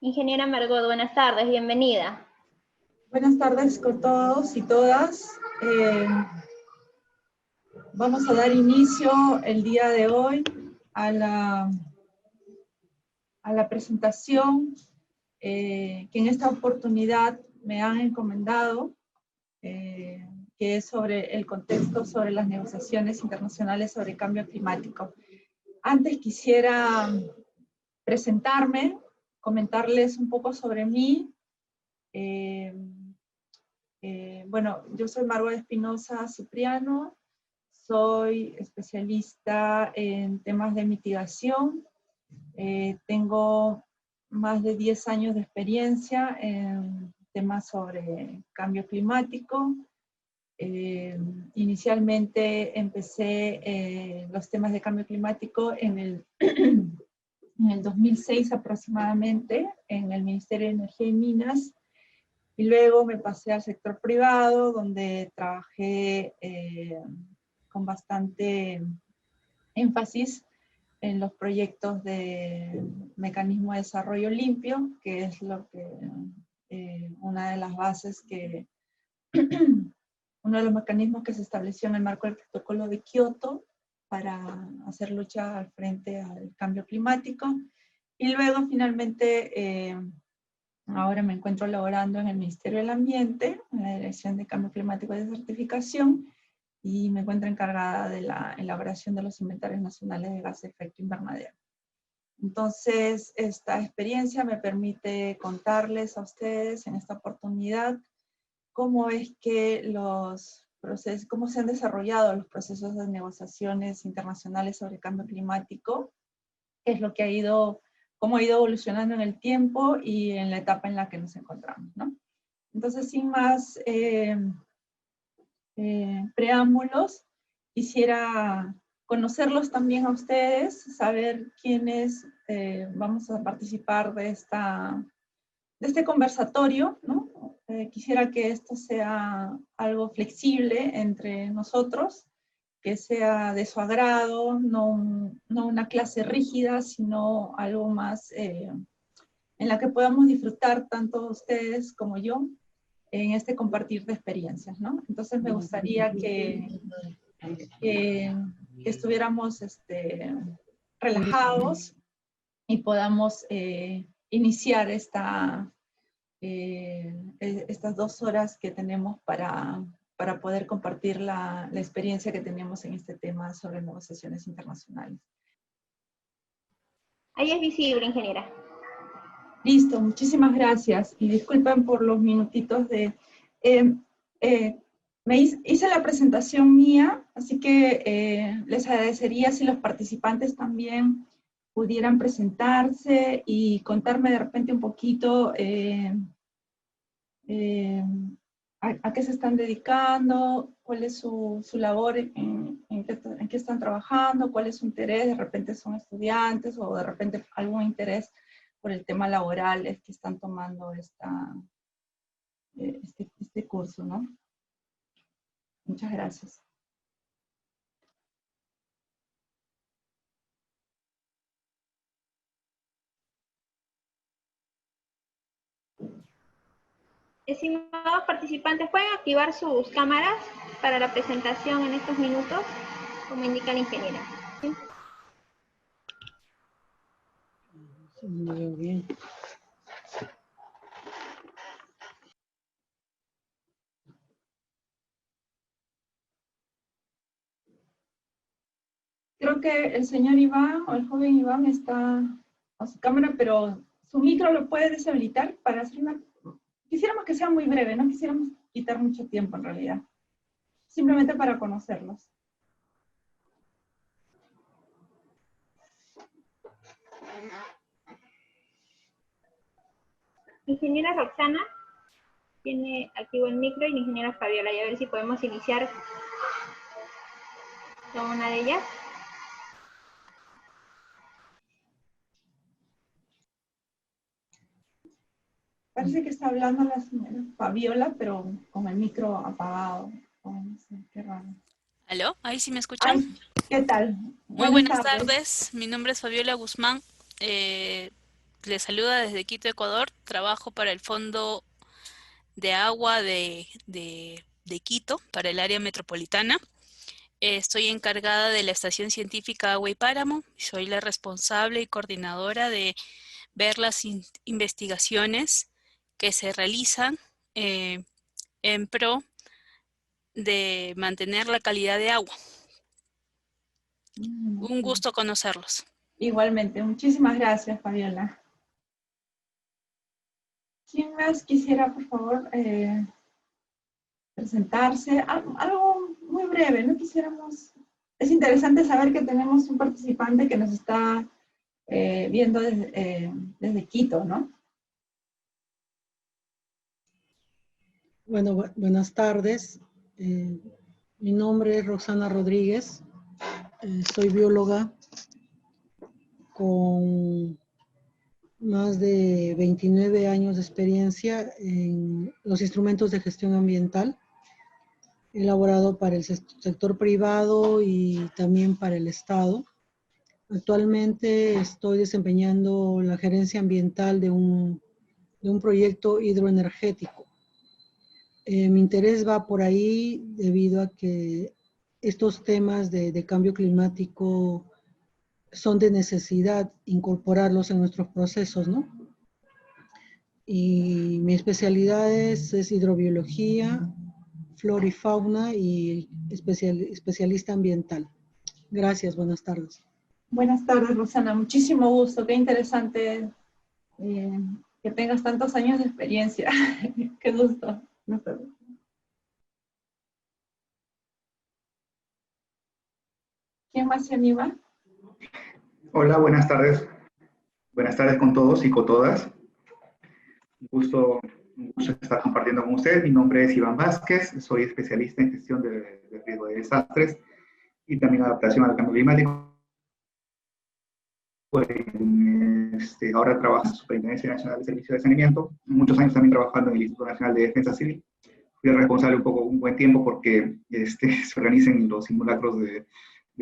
Ingeniera Margot, buenas tardes, bienvenida. Buenas tardes con todos y todas. Vamos a dar inicio el día de hoy a la presentación que en esta oportunidad me han encomendado, que es sobre el contexto sobre las negociaciones internacionales sobre cambio climático. Antes quisiera presentarme, comentarles un poco sobre mí. Bueno, yo soy Margot Espinosa Cipriano, soy especialista en temas de mitigación, tengo más de 10 años de experiencia en temas sobre cambio climático. Inicialmente empecé los temas de cambio climático en el, en el 2006 aproximadamente, en el Ministerio de Energía y Minas, y luego me pasé al sector privado, donde trabajé con bastante énfasis en los proyectos de mecanismo de desarrollo limpio, que es lo que, una de las bases que, uno de los mecanismos que se estableció en el marco del protocolo de Kioto para hacer lucha al frente al cambio climático. Y luego finalmente, ahora me encuentro laborando en el Ministerio del Ambiente, en la Dirección de Cambio Climático y de Certificación, y me encuentro encargada de la elaboración de los inventarios nacionales de gases de efecto invernadero. Entonces, esta experiencia me permite contarles a ustedes en esta oportunidad cómo es que los procesos, cómo se han desarrollado los procesos de negociaciones internacionales sobre cambio climático, qué es lo que ha ido, cómo ha ido evolucionando en el tiempo y en la etapa en la que nos encontramos, ¿no? Entonces, sin más preámbulos, quisiera conocerlos también a ustedes, saber quiénes vamos a participar de este conversatorio, ¿no? Quisiera que esto sea algo flexible entre nosotros, que sea de su agrado, no una clase rígida, sino algo más en la que podamos disfrutar tanto ustedes como yo en este compartir de experiencias, ¿no? Entonces me gustaría que estuviéramos relajados y podamos iniciar estas 2 horas que tenemos para poder compartir la experiencia que tenemos en este tema sobre negociaciones internacionales. Ahí es visible, ingeniera. Listo, muchísimas gracias. Y disculpen por los minutitos de... hice la presentación mía, así que les agradecería si los participantes también pudieran presentarse y contarme de repente un poquito a qué se están dedicando, cuál es su labor, en qué están trabajando, cuál es su interés, de repente son estudiantes o de repente algún interés por el tema laboral es que están tomando este curso, ¿no? Muchas gracias. Estimados participantes, ¿pueden activar sus cámaras para la presentación en estos minutos, como indica la ingeniera? ¿Sí? Muy bien. Creo que el señor Iván, o el joven Iván, está a su cámara, pero su micro lo puede deshabilitar para hacer una... Quisiéramos que sea muy breve, no quisiéramos quitar mucho tiempo en realidad. Simplemente para conocerlos. Ingeniera Roxana tiene activo el micro y la ingeniera Fabiola. Y a ver si podemos iniciar con una de ellas. Parece que está hablando la señora Fabiola, pero con el micro apagado. Oh, no sé, qué raro. ¿Aló? ¿Ahí sí me escuchan? Ay, ¿qué tal? Muy Buenas buenas tardes. tardes, mi nombre es Fabiola Guzmán. Les saluda desde Quito, Ecuador. Trabajo para el Fondo de Agua de Quito, para el área metropolitana. Estoy encargada de la Estación Científica Agua y Páramo. Soy la responsable y coordinadora de ver las investigaciones que se realizan en pro de mantener la calidad de agua. Un gusto conocerlos. Igualmente, muchísimas gracias, Fabiola. ¿Quién más quisiera, por favor, presentarse? Algo muy breve, ¿no? Quisiéramos... Es interesante saber que tenemos un participante que nos está viendo desde Quito, ¿no? Bueno, buenas tardes. Mi nombre es Roxana Rodríguez. Soy bióloga con más de 29 años de experiencia en los instrumentos de gestión ambiental. He elaborado para el sector privado y también para el Estado. Actualmente estoy desempeñando la gerencia ambiental de un proyecto hidroenergético. Mi interés va por ahí debido a que estos temas de cambio climático son de necesidad incorporarlos en nuestros procesos, ¿no? Y mi especialidad es hidrobiología, flora y fauna y especialista ambiental. Gracias, buenas tardes. Buenas tardes, Rosana. Muchísimo gusto. Qué interesante que tengas tantos años de experiencia. Qué gusto. ¿Quién más se anima? Hola, buenas tardes. Buenas tardes con todos y con todas. Un gusto estar compartiendo con ustedes. Mi nombre es Iván Vázquez, soy especialista en gestión de riesgo de desastres y también adaptación al cambio climático. Ahora trabajo en la Superintendencia Nacional de Servicios de Saneamiento, muchos años también trabajando en el Instituto Nacional de Defensa Civil. Fui responsable un buen tiempo porque se organicen los simulacros de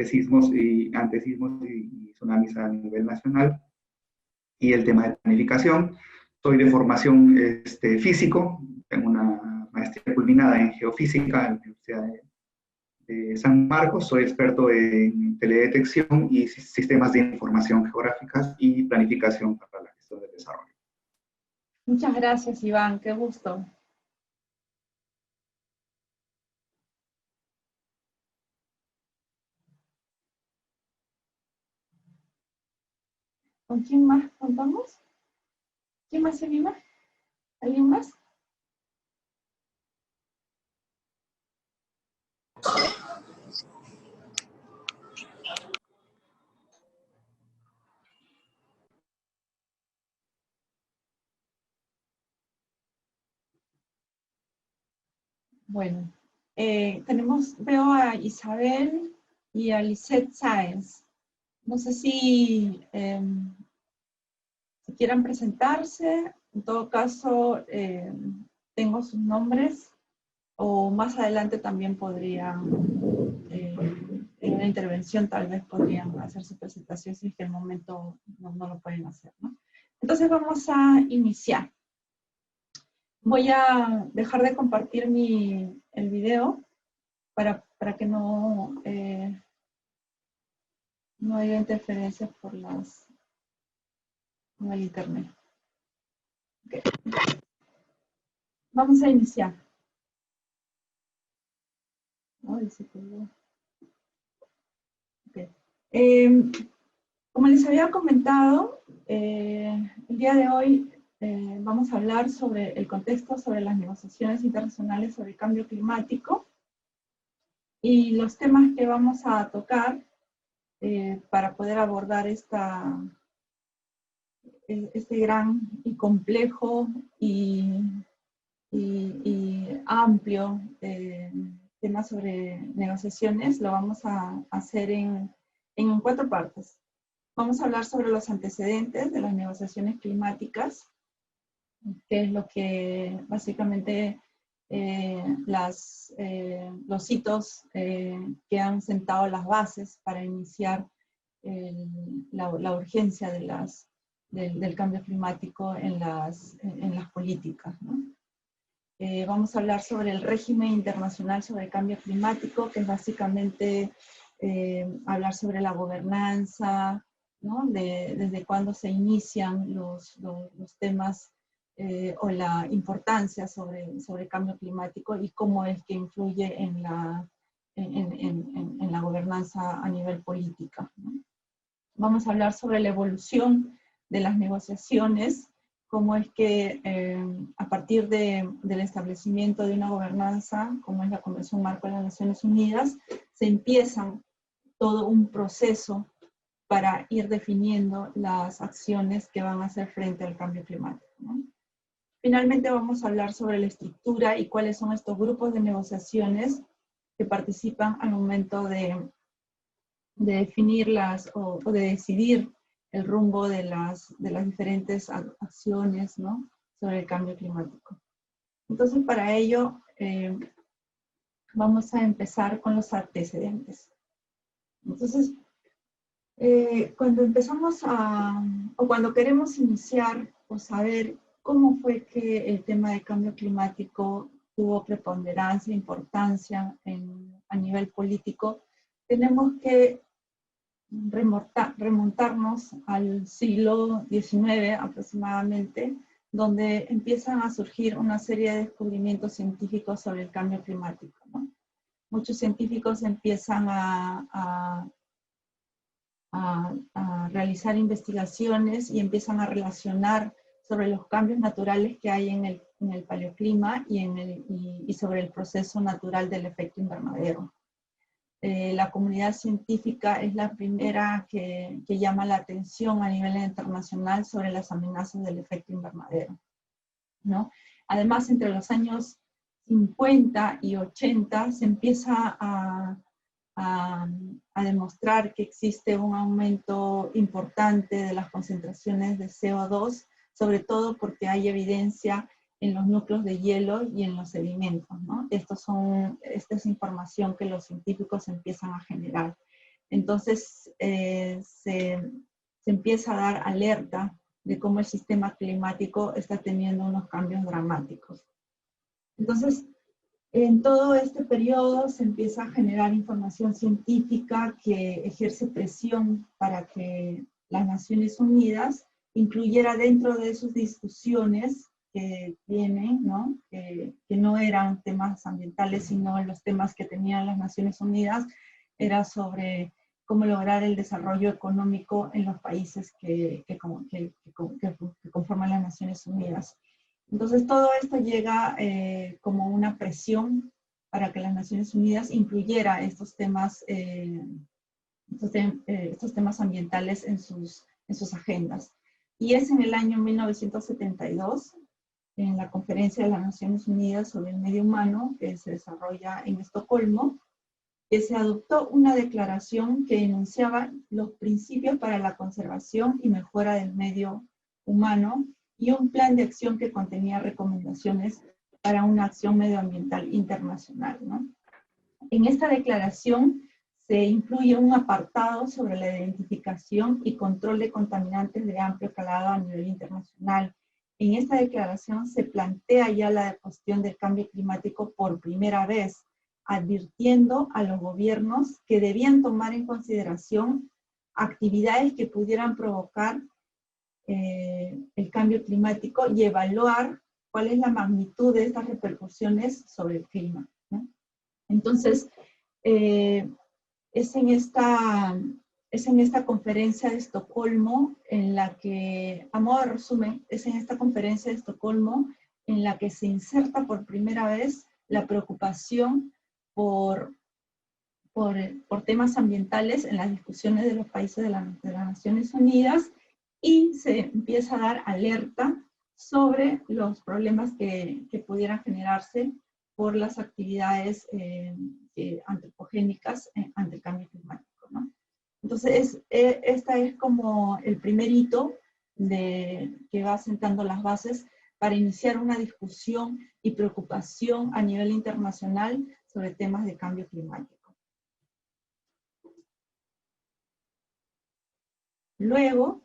sismos y antesismos y tsunamis a nivel nacional, y el tema de planificación. Soy de formación físico, tengo una maestría culminada en geofísica en la Universidad de San Marcos, soy experto en teledetección y sistemas de información geográficas y planificación para la gestión del desarrollo. Muchas gracias, Iván, qué gusto. ¿Con quién más contamos? ¿Quién más se anima? ¿Alguien más? Bueno, veo a Isabel y a Lisette Sáenz. No sé si quieran presentarse. En todo caso, tengo sus nombres, o más adelante también podrían, en una intervención tal vez podrían hacer su presentación si es que en el momento no lo pueden hacer, ¿no? Entonces vamos a iniciar. Voy a dejar de compartir el video para que no haya interferencias por el internet. Okay. Vamos a iniciar. Ay, se colgó. Okay. Como les había comentado, el día de hoy vamos a hablar sobre el contexto sobre las negociaciones internacionales sobre el cambio climático y los temas que vamos a tocar para poder abordar este gran y complejo y amplio tema sobre negociaciones. Lo vamos a hacer en 4 partes. Vamos a hablar sobre los antecedentes de las negociaciones climáticas, que es lo que básicamente los hitos que han sentado las bases para iniciar la urgencia de las del cambio climático en las políticas, ¿no? Vamos a hablar sobre el régimen internacional sobre el cambio climático, que es básicamente hablar sobre la gobernanza, ¿no? Desde cuándo se inician los temas o la importancia sobre el cambio climático y cómo es que influye en la gobernanza a nivel política, ¿no? Vamos a hablar sobre la evolución de las negociaciones, cómo es que a partir del establecimiento de una gobernanza, como es la Convención Marco de las Naciones Unidas, se empieza todo un proceso para ir definiendo las acciones que van a hacer frente al cambio climático, ¿no? Finalmente vamos a hablar sobre la estructura y cuáles son estos grupos de negociaciones que participan al momento de definirlas o de decidir el rumbo de las diferentes acciones, ¿no? Sobre el cambio climático. Entonces, para ello, vamos a empezar con los antecedentes. Entonces, cuando empezamos o cuando queremos iniciar o saber cómo fue que el tema de cambio climático tuvo preponderancia, importancia a nivel político, tenemos que remontarnos al siglo XIX aproximadamente, donde empiezan a surgir una serie de descubrimientos científicos sobre el cambio climático, ¿no? Muchos científicos empiezan a realizar investigaciones y empiezan a relacionar sobre los cambios naturales que hay en el paleoclima y sobre el proceso natural del efecto invernadero. La comunidad científica es la primera que llama la atención a nivel internacional sobre las amenazas del efecto invernadero, ¿no? Además, entre los años 50 y 80 se empieza a demostrar que existe un aumento importante de las concentraciones de CO2, sobre todo porque hay evidencia en los núcleos de hielo y en los sedimentos, ¿no? Esta es información que los científicos empiezan a generar. Entonces, se empieza a dar alerta de cómo el sistema climático está teniendo unos cambios dramáticos. Entonces, en todo este periodo se empieza a generar información científica que ejerce presión para que las Naciones Unidas incluyera dentro de sus discusiones que tienen, ¿no? Que no eran temas ambientales, sino los temas que tenían las Naciones Unidas, era sobre cómo lograr el desarrollo económico en los países que conforman las Naciones Unidas. Entonces todo esto llega como una presión para que las Naciones Unidas incluyera estos temas ambientales en sus agendas. Y es en el año 1972, en la Conferencia de las Naciones Unidas sobre el Medio Humano, que se desarrolla en Estocolmo, que se adoptó una declaración que enunciaba los principios para la conservación y mejora del medio humano y un plan de acción que contenía recomendaciones para una acción medioambiental internacional, ¿no? En esta declaración se incluye un apartado sobre la identificación y control de contaminantes de amplio calado a nivel internacional. En esta declaración se plantea ya la cuestión del cambio climático por primera vez, advirtiendo a los gobiernos que debían tomar en consideración actividades que pudieran provocar el cambio climático y evaluar cuál es la magnitud de estas repercusiones sobre el clima, ¿no? Entonces, es en esta conferencia de Estocolmo en la que, a modo de resumen, es en esta conferencia de Estocolmo en la que se inserta por primera vez la preocupación por temas ambientales en las discusiones de los países de las Naciones Unidas, y se empieza a dar alerta sobre los problemas que pudieran generarse por las actividades antropogénicas ante el cambio climático, ¿no? Entonces, esta es como el primer hito que va sentando las bases para iniciar una discusión y preocupación a nivel internacional sobre temas de cambio climático. Luego,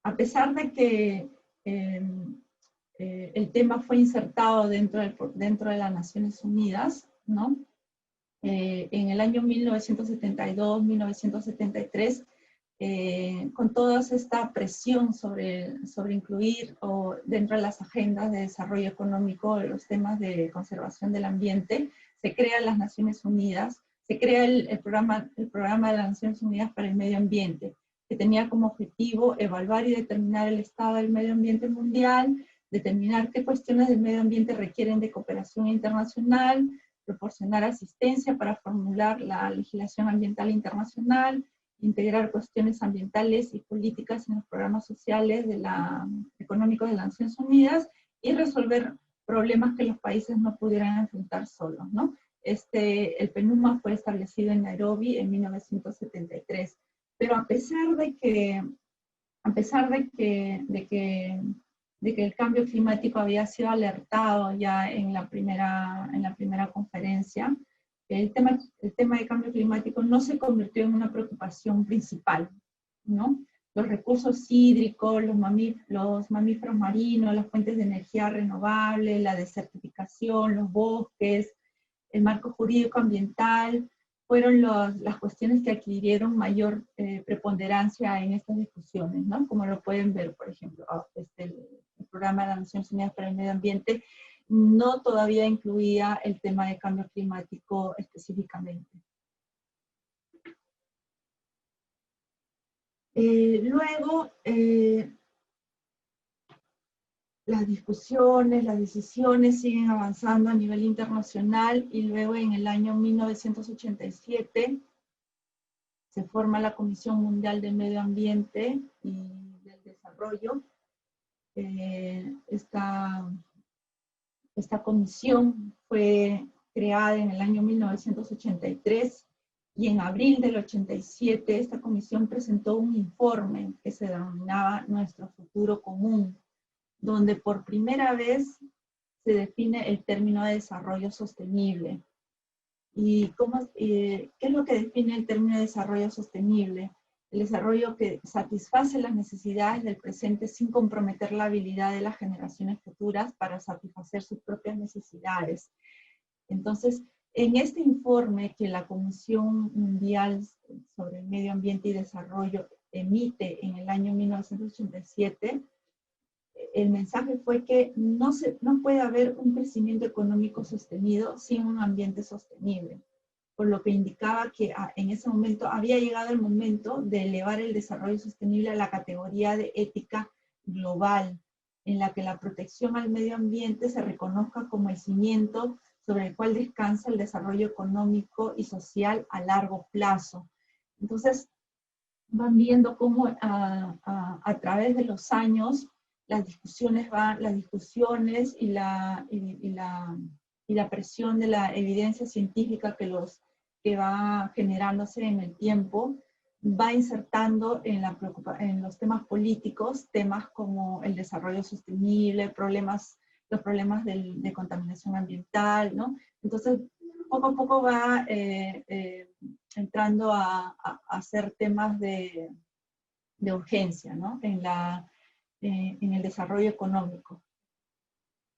a pesar de que el tema fue insertado dentro de las Naciones Unidas, ¿no? En el año 1972, 1973, con toda esta presión sobre incluir dentro de las agendas de desarrollo económico los temas de conservación del ambiente, se crean las Naciones Unidas, se crea el programa de las Naciones Unidas para el Medio Ambiente, que tenía como objetivo evaluar y determinar el estado del medio ambiente mundial, determinar qué cuestiones del medio ambiente requieren de cooperación internacional, proporcionar asistencia para formular la legislación ambiental internacional, integrar cuestiones ambientales y políticas en los programas sociales económicos de las Naciones Unidas y resolver problemas que los países no pudieran enfrentar solos, ¿no? El PNUMA fue establecido en Nairobi en 1973, pero a pesar de que el cambio climático había sido alertado ya en la primera conferencia, el tema de cambio climático no se convirtió en una preocupación principal, ¿no? Los recursos hídricos, los mamíferos marinos, las fuentes de energía renovable, la desertificación, los bosques, el marco jurídico ambiental, fueron las cuestiones que adquirieron mayor preponderancia en estas discusiones, ¿no? Como lo pueden ver, por ejemplo, el programa de las Naciones Unidas para el Medio Ambiente no todavía incluía el tema de cambio climático específicamente. Luego, las discusiones, las decisiones siguen avanzando a nivel internacional y luego en el año 1987 se forma la Comisión Mundial del Medio Ambiente y del Desarrollo. Esta comisión fue creada en el año 1983 y en abril del 87 esta comisión presentó un informe que se denominaba Nuestro Futuro Común, donde por primera vez se define el término de desarrollo sostenible. ¿Y qué es lo que define el término de desarrollo sostenible? El desarrollo que satisface las necesidades del presente sin comprometer la habilidad de las generaciones futuras para satisfacer sus propias necesidades. Entonces, en este informe que la Comisión Mundial sobre el Medio Ambiente y Desarrollo emite en el año 1987, el mensaje fue que no puede haber un crecimiento económico sostenido sin un ambiente sostenible, por lo que indicaba que en ese momento había llegado el momento de elevar el desarrollo sostenible a la categoría de ética global, en la que la protección al medio ambiente se reconozca como el cimiento sobre el cual descansa el desarrollo económico y social a largo plazo. Entonces, van viendo cómo a través de los años las discusiones y la presión de la evidencia científica que va generándose en el tiempo, va insertando en los temas políticos, temas como el desarrollo sostenible, los problemas de contaminación ambiental, ¿no? Entonces, poco a poco va entrando a ser temas de urgencia, ¿no? En el desarrollo económico.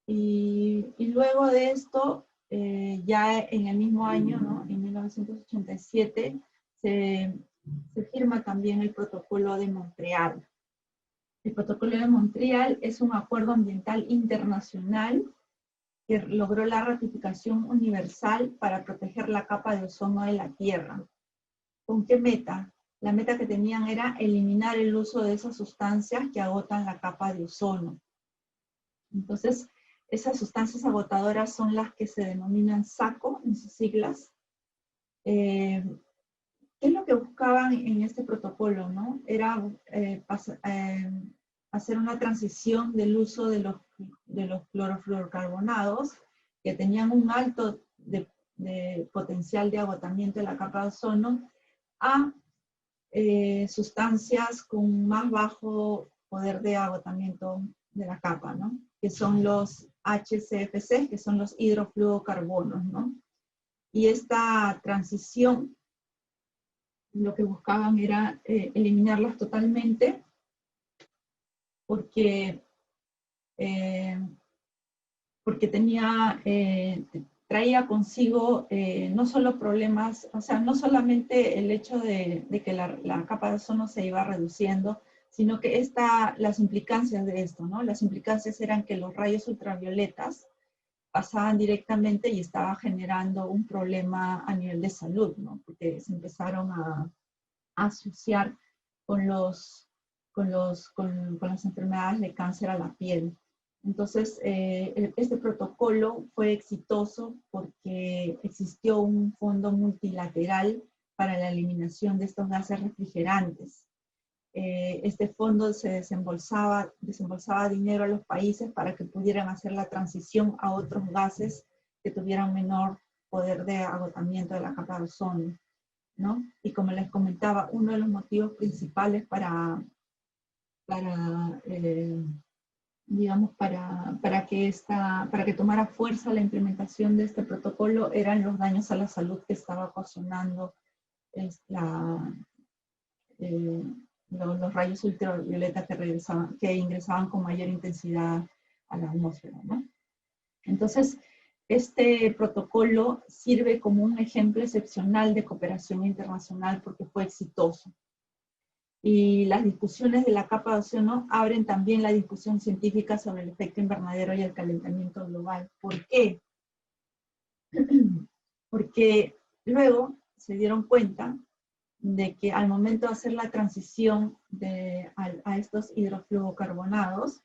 Y luego de esto, ya en el mismo año, ¿no? En 1987, se firma también el Protocolo de Montreal. El Protocolo de Montreal es un acuerdo ambiental internacional que logró la ratificación universal para proteger la capa de ozono de la Tierra. ¿Con qué meta? La meta que tenían era eliminar el uso de esas sustancias que agotan la capa de ozono. Entonces, esas sustancias agotadoras son las que se denominan SACO en sus siglas. ¿Qué es lo que buscaban en este protocolo, no? Era hacer una transición del uso de los clorofluorocarbonados, que tenían un alto de potencial de agotamiento de la capa de ozono, a sustancias con más bajo poder de agotamiento de la capa, ¿no? Que son los HCFC, que son los hidrofluorocarbonos, ¿no? Y esta transición lo que buscaban era eliminarlas totalmente, porque traía consigo no solo problemas, o sea, no solamente el hecho de que la capa de ozono se iba reduciendo, sino que las implicancias de esto, ¿no? Las implicancias eran que los rayos ultravioletas pasaban directamente y estaba generando un problema a nivel de salud, ¿no? Porque se empezaron a asociar con las enfermedades de cáncer a la piel. Entonces, este protocolo fue exitoso porque existió un fondo multilateral para la eliminación de estos gases refrigerantes. Este fondo se desembolsaba dinero a los países para que pudieran hacer la transición a otros gases que tuvieran menor poder de agotamiento de la capa de ozono, ¿no? Y como les comentaba, uno de los motivos principales para que tomara fuerza la implementación de este protocolo eran los daños a la salud que estaba ocasionando los rayos ultravioleta que ingresaban con mayor intensidad a la atmósfera, ¿no? Entonces, este protocolo sirve como un ejemplo excepcional de cooperación internacional porque fue exitoso. Y las discusiones de la capa de ozono abren también la discusión científica sobre el efecto invernadero y el calentamiento global. ¿Por qué? Porque luego se dieron cuenta de que al momento de hacer la transición a estos hidrofluorocarbonados,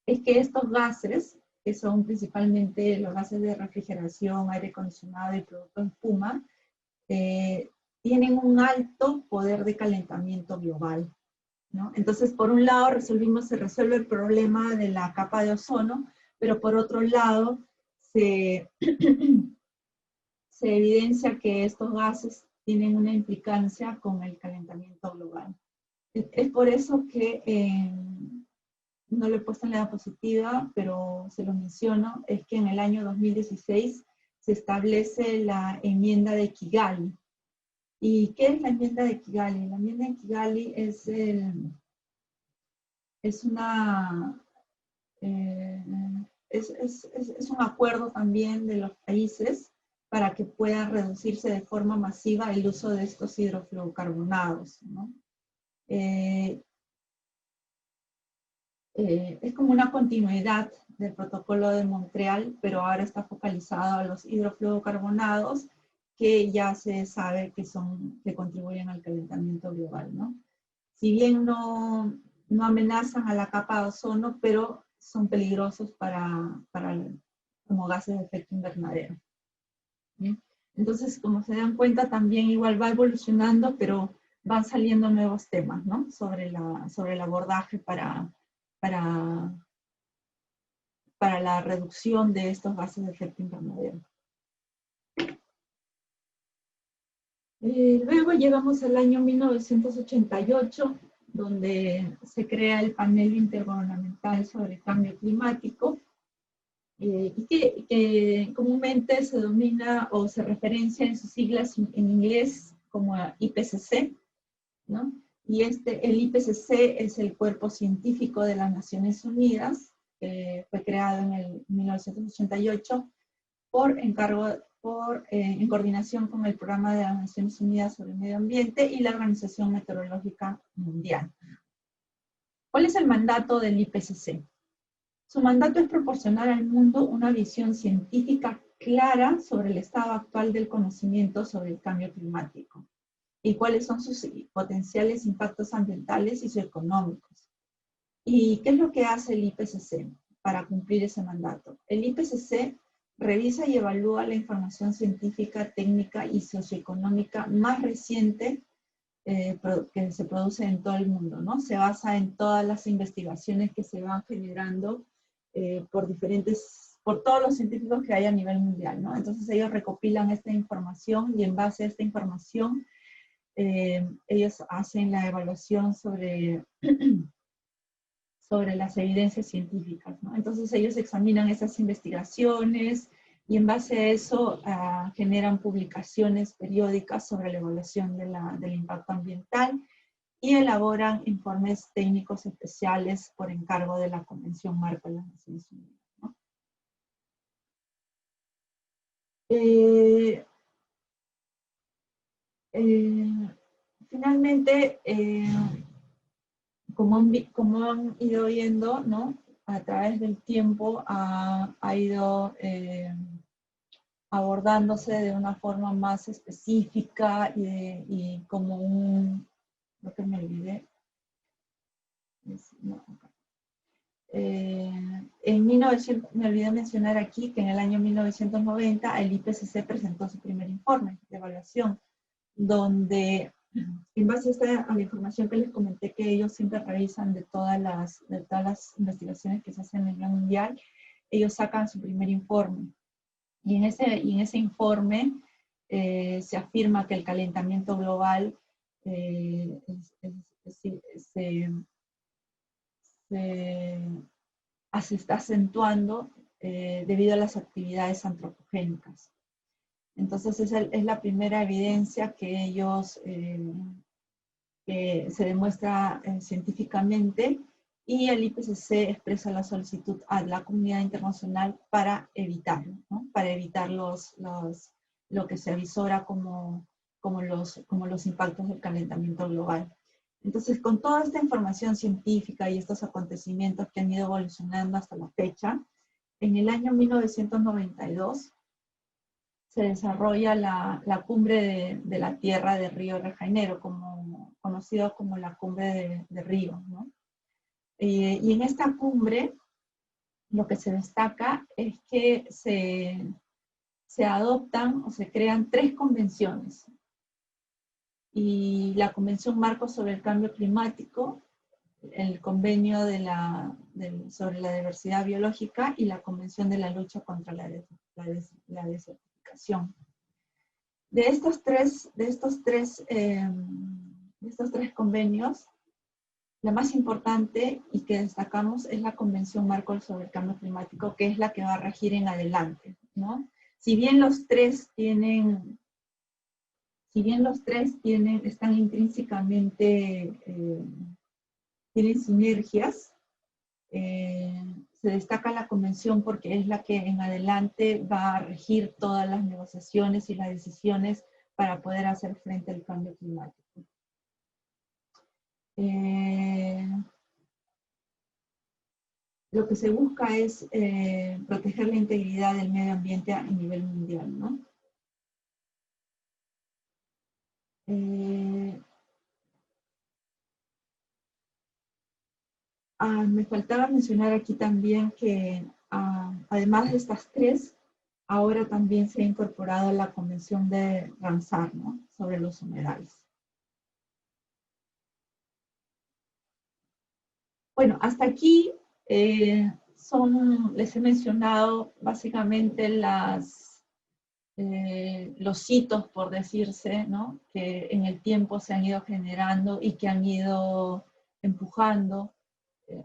es que estos gases, que son principalmente los gases de refrigeración, aire acondicionado y productos de espuma, tienen un alto poder de calentamiento global, ¿no? Entonces, por un lado, se resuelve el problema de la capa de ozono, pero por otro lado, se evidencia que estos gases tienen una implicancia con el calentamiento global. Es por eso que no lo he puesto en la diapositiva, pero se lo menciono, es que en el año 2016 se establece la enmienda de Kigali. ¿Y qué es la enmienda de Kigali? La enmienda de Kigali es un acuerdo también de los países para que pueda reducirse de forma masiva el uso de estos hidrofluorocarbonados, ¿no? Es como una continuidad del protocolo de Montreal, pero ahora está focalizado a los hidrofluorocarbonados que ya se sabe que contribuyen al calentamiento global, ¿no? Si bien no amenazan a la capa de ozono, pero son peligrosos como gases de efecto invernadero. ¿Sí? Entonces, como se dan cuenta, también igual va evolucionando, pero van saliendo nuevos temas, ¿no? Sobre el abordaje para la reducción de estos gases de efecto invernadero. Luego llegamos al año 1988, donde se crea el panel intergubernamental sobre el cambio climático, y que comúnmente se denomina o se referencia en sus siglas en inglés como IPCC, ¿no? Y el IPCC es el cuerpo científico de las Naciones Unidas, fue creado en el 1988 en coordinación con el Programa de las Naciones Unidas sobre el Medio Ambiente y la Organización Meteorológica Mundial. ¿Cuál es el mandato del IPCC? Su mandato es proporcionar al mundo una visión científica clara sobre el estado actual del conocimiento sobre el cambio climático y cuáles son sus potenciales impactos ambientales y socioeconómicos. ¿Y qué es lo que hace el IPCC para cumplir ese mandato? El IPCC revisa y evalúa la información científica, técnica y socioeconómica más reciente que se produce en todo el mundo, ¿no? Se basa en todas las investigaciones que se van generando por todos los científicos que hay a nivel mundial, ¿no? Entonces ellos recopilan esta información y en base a esta información ellos hacen la evaluación sobre las evidencias científicas, ¿no? Entonces ellos examinan esas investigaciones, y en base a eso generan publicaciones periódicas sobre la evaluación del impacto ambiental y elaboran informes técnicos especiales por encargo de la Convención Marco de las Naciones Unidas, ¿no? Finalmente, como han ido viendo, ¿no? A través del tiempo ha ido abordándose de una forma más específica y como lo que me olvidé. No, me olvidé mencionar aquí que en el año 1990 el IPCC presentó su primer informe de evaluación, donde en base a la información que les comenté que ellos siempre revisan de todas las investigaciones que se hacen a nivel mundial, ellos sacan su primer informe. Y en ese informe se afirma que el calentamiento global se está acentuando debido a las actividades antropogénicas. Entonces es la primera evidencia que ellos, que se demuestra científicamente, y el IPCC expresa la solicitud a la comunidad internacional para evitarlo, ¿no? Para evitar lo que se avisora como los impactos del calentamiento global. Entonces, con toda esta información científica y estos acontecimientos que han ido evolucionando hasta la fecha, en el año 1992 se desarrolla la cumbre de la Tierra de Río de Janeiro, conocido como la cumbre de Río, ¿no? Y en esta cumbre, lo que se destaca es que se adoptan o se crean 3 convenciones. Y la Convención Marco sobre el Cambio Climático, el Convenio sobre la Diversidad Biológica y la Convención de la Lucha contra la desertificación. De estos tres convenios, la más importante y que destacamos es la Convención Marco sobre el Cambio Climático, que es la que va a regir en adelante, ¿no? Si bien los tres están intrínsecamente, tienen sinergias, se destaca la convención porque es la que en adelante va a regir todas las negociaciones y las decisiones para poder hacer frente al cambio climático. Lo que se busca es proteger la integridad del medio ambiente a nivel mundial, ¿no? Me faltaba mencionar aquí también que además de estas 3, ahora también se ha incorporado la Convención de Ramsar, ¿no? Sobre los humedales. Bueno, hasta aquí les he mencionado básicamente los hitos, por decirse, ¿no? Que en el tiempo se han ido generando y que han ido empujando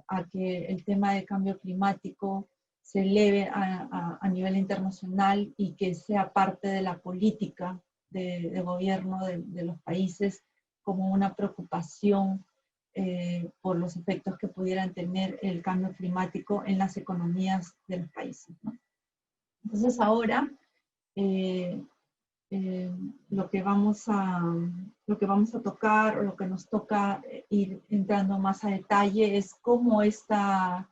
a que el tema de cambio climático se eleve a nivel internacional y que sea parte de la política de gobierno de los países como una preocupación por los efectos que pudieran tener el cambio climático en las economías de los países, ¿no? Entonces ahora lo que vamos a tocar, o lo que nos toca ir entrando más a detalle, es cómo esta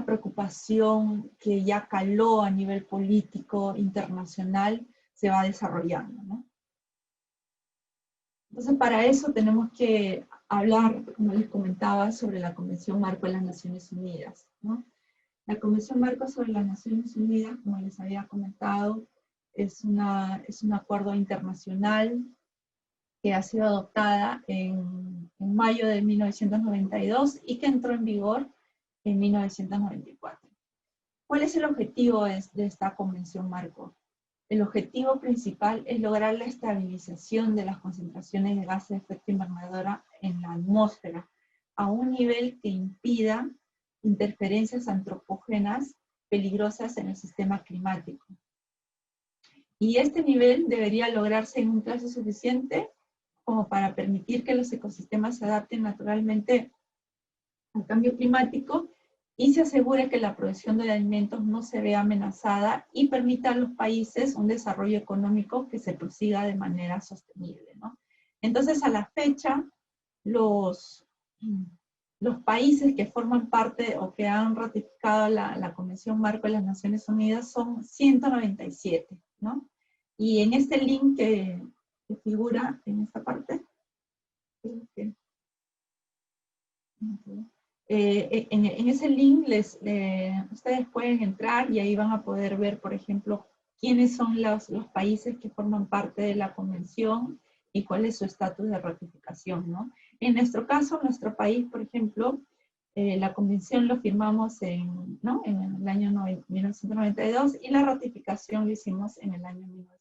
preocupación que ya caló a nivel político internacional se va desarrollando, ¿no? Entonces, para eso tenemos que hablar, como les comentaba, sobre la Convención Marco de las Naciones Unidas, ¿no? La Convención Marco sobre las Naciones Unidas, como les había comentado, es un acuerdo internacional que ha sido adoptada en mayo de 1992 y que entró en vigor en 1994. ¿Cuál es el objetivo de esta Convención Marco? El objetivo principal es lograr la estabilización de las concentraciones de gases de efecto invernadero en la atmósfera a un nivel que impida interferencias antropógenas peligrosas en el sistema climático. Y este nivel debería lograrse en un plazo suficiente como para permitir que los ecosistemas se adapten naturalmente al cambio climático y se asegure que la producción de alimentos no se vea amenazada y permita a los países un desarrollo económico que se prosiga de manera sostenible, ¿no? Entonces, a la fecha, los países que forman parte o que han ratificado la Convención Marco de las Naciones Unidas son 197, ¿no? Y en este link que figura en esta parte, en ese link ustedes pueden entrar y ahí van a poder ver, por ejemplo, quiénes son los países que forman parte de la convención y cuál es su estatus de ratificación, ¿no? En nuestro caso, nuestro país, por ejemplo, la convención lo firmamos en el año 1992 y la ratificación lo hicimos en el año 1994.